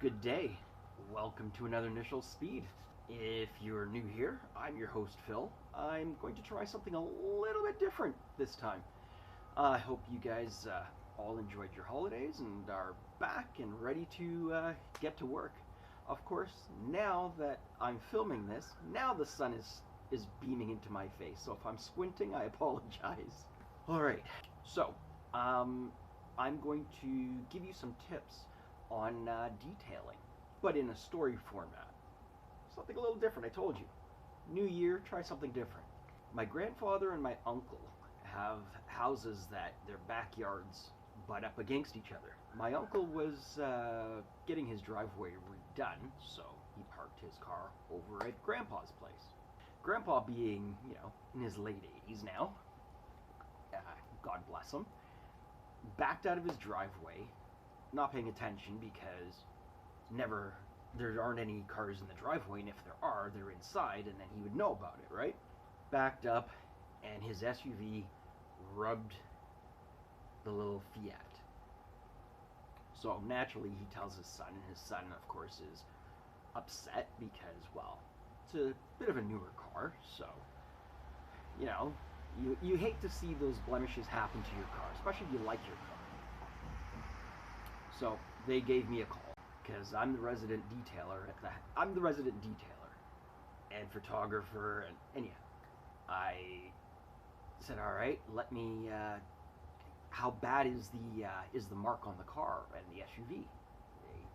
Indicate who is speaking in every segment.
Speaker 1: Good day. Welcome to another Initial Speed. If you're new here, I'm your host Phil. I'm going to try something a little bit different this time. I hope you guys all enjoyed your holidays and are back and ready to get to work. Of course, now that I'm filming this, now the sun is beaming into my face. So if I'm squinting, I apologize. All right. So, I'm going to give you some tips on detailing, but in a story format. Something a little different, I told you. New year, try something different. My grandfather and my uncle have houses that their backyards butt up against each other. My uncle was getting his driveway redone, so he parked his car over at Grandpa's place. Grandpa being, in his late 80s now, God bless him, backed out of his driveway, not paying attention because there aren't any cars in the driveway, and if there are, they're inside, and then he would know about it, right? Backed up, and his SUV rubbed the little Fiat. So naturally, he tells his son, and his son, of course, is upset because, well, it's a bit of a newer car, so, you hate to see those blemishes happen to your car, especially if you like your car. So they gave me a call because I'm the resident detailer and photographer, and anyhow, I said, all right, let me. How bad is the mark on the car and the SUV?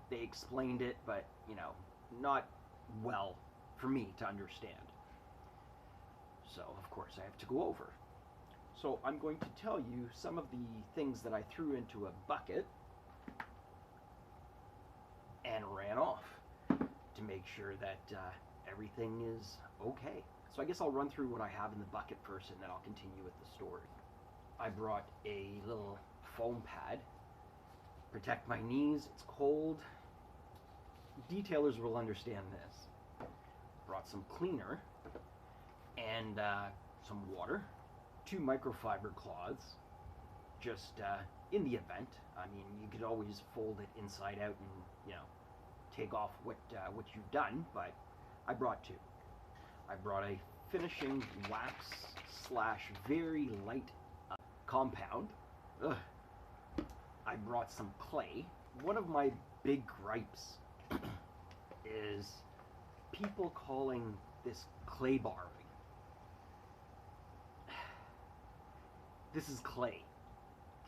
Speaker 1: They explained it, but not well for me to understand. So of course I have to go over. So I'm going to tell you some of the things that I threw into a bucket and ran off to make sure that everything is okay. So I guess I'll run through what I have in the bucket first, and then I'll continue with the story. I brought a little foam pad, protect my knees, it's cold. Detailers will understand this. Brought some cleaner and some water, 2 microfiber cloths, just in the event. I mean, you could always fold it inside out and, take off what you've done, but I brought 2. I brought a finishing wax / very light compound. Ugh. I brought some clay. One of my big gripes is people calling this clay barring. This is clay,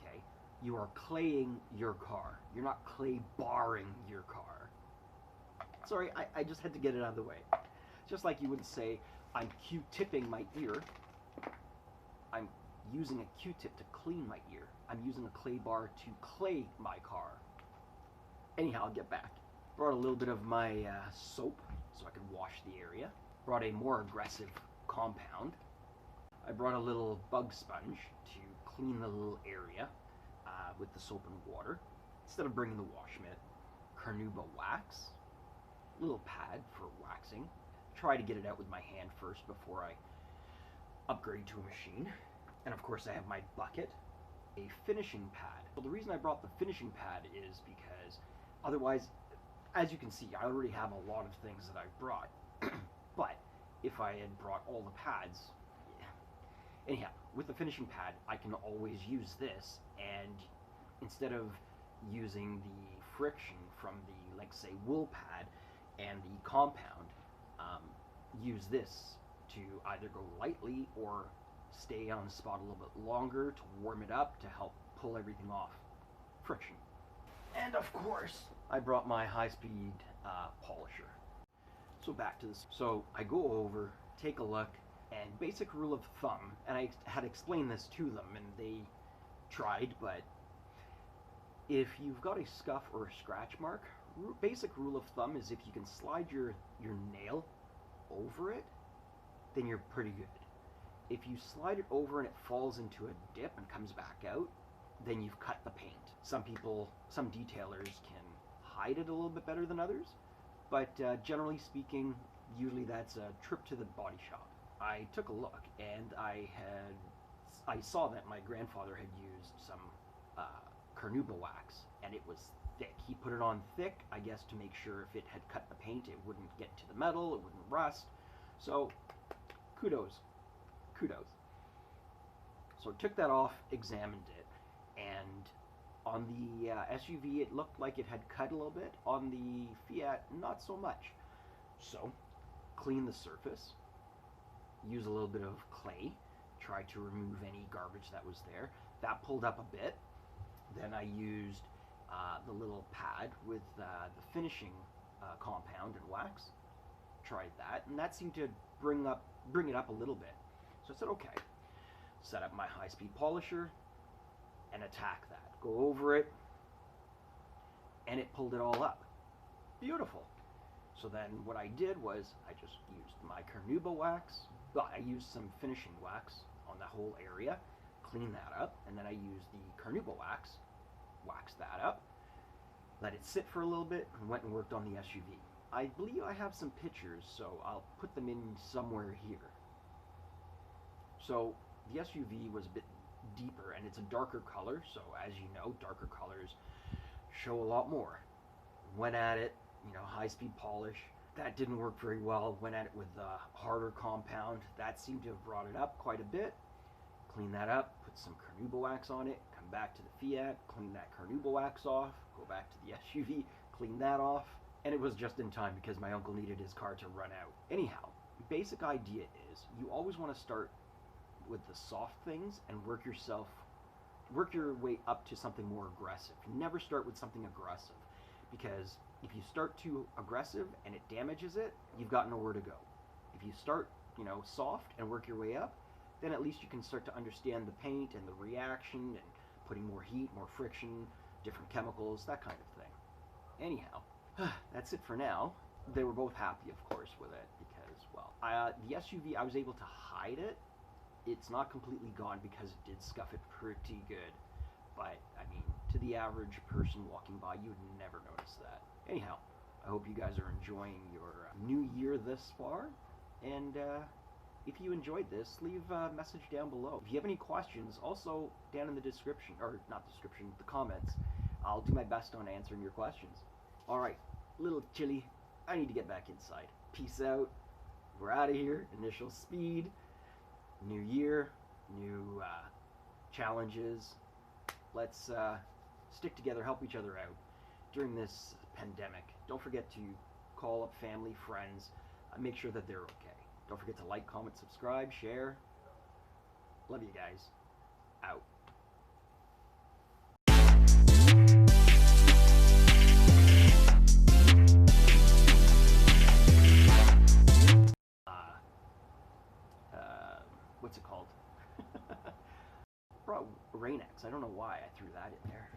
Speaker 1: okay? You are claying your car. You're not clay barring your car. Sorry, I just had to get it out of the way. Just like you would say, I'm Q-tipping my ear. I'm using a Q-tip to clean my ear. I'm using a clay bar to clay my car. Anyhow, I'll get back. Brought a little bit of my soap so I could wash the area. Brought a more aggressive compound. I brought a little bug sponge to clean the little area with the soap and water instead of bringing the wash mitt. Carnauba wax, little pad for waxing. Try to get it out with my hand first before I upgrade to a machine. And of course I have my bucket, a finishing pad. Well, the reason I brought the finishing pad is because otherwise, as you can see, I already have a lot of things that I've brought. But if I had brought all the pads, anyhow, with the finishing pad, I can always use this, and instead of using the friction from the, like, say, wool pad and the compound, use this to either go lightly or stay on the spot a little bit longer to warm it up to help pull everything off. Friction. And of course, I brought my high-speed polisher. So back to this. So I go over, take a look, and basic rule of thumb, and I had explained this to them, and they tried, but if you've got a scuff or a scratch mark, basic rule of thumb is if you can slide your nail over it, then you're pretty good. If you slide it over and it falls into a dip and comes back out, then you've cut the paint. Some detailers can hide it a little bit better than others, but generally speaking, usually that's a trip to the body shop. I took a look, and I saw that my grandfather had used some carnauba wax, and it was thick. He put it on thick, I guess, to make sure if it had cut the paint, it wouldn't get to the metal, it wouldn't rust. So, kudos. Kudos. So I took that off, examined it, and on the SUV, it looked like it had cut a little bit. On the Fiat, not so much. So, clean the surface, use a little bit of clay, try to remove any garbage that was there. That pulled up a bit. Then I used the little pad with the finishing compound and wax. Tried that, and that seemed to bring it up a little bit. So I said, okay, set up my high-speed polisher and attack that. Go over it, and it pulled it all up. Beautiful. So then what I did was I just used my carnauba wax. Well, I used some finishing wax on the whole area, clean that up, and then I used the carnauba wax, waxed that up, let it sit for a little bit, and went and worked on the SUV. I believe I have some pictures, so I'll put them in somewhere here. So the SUV was a bit deeper, and it's a darker color, so as you know, darker colors show a lot more. Went at it, high-speed polish. That didn't work very well. Went at it with a harder compound. That seemed to have brought it up quite a bit. Clean that up, put some carnauba wax on it, come back to the Fiat, clean that carnauba wax off, go back to the SUV, clean that off, and it was just in time because my uncle needed his car to run out. Anyhow, the basic idea is you always want to start with the soft things and work your way up to something more aggressive. Never start with something aggressive, because if you start too aggressive and it damages it, you've got nowhere to go. If you start, soft and work your way up, then at least you can start to understand the paint and the reaction and putting more heat, more friction, different chemicals, that kind of thing. Anyhow, that's it for now. They were both happy, of course, with it because, well, the SUV, I was able to hide it. It's not completely gone because it did scuff it pretty good. But, I mean, to the average person walking by, you would never notice that. Anyhow, I hope you guys are enjoying your new year thus far. And if you enjoyed this, leave a message down below. If you have any questions, also down in the description, or not description, the comments. I'll do my best on answering your questions. Alright, little chilly. I need to get back inside. Peace out. We're out of here. Initial speed. New year. New challenges. Let's stick together, help each other out during this pandemic. Don't forget to call up family, friends, make sure that they're okay. Don't forget to like, comment, subscribe, share. Love you guys. Out. What's it called? Brought Rain-X. I don't know why I threw that in there.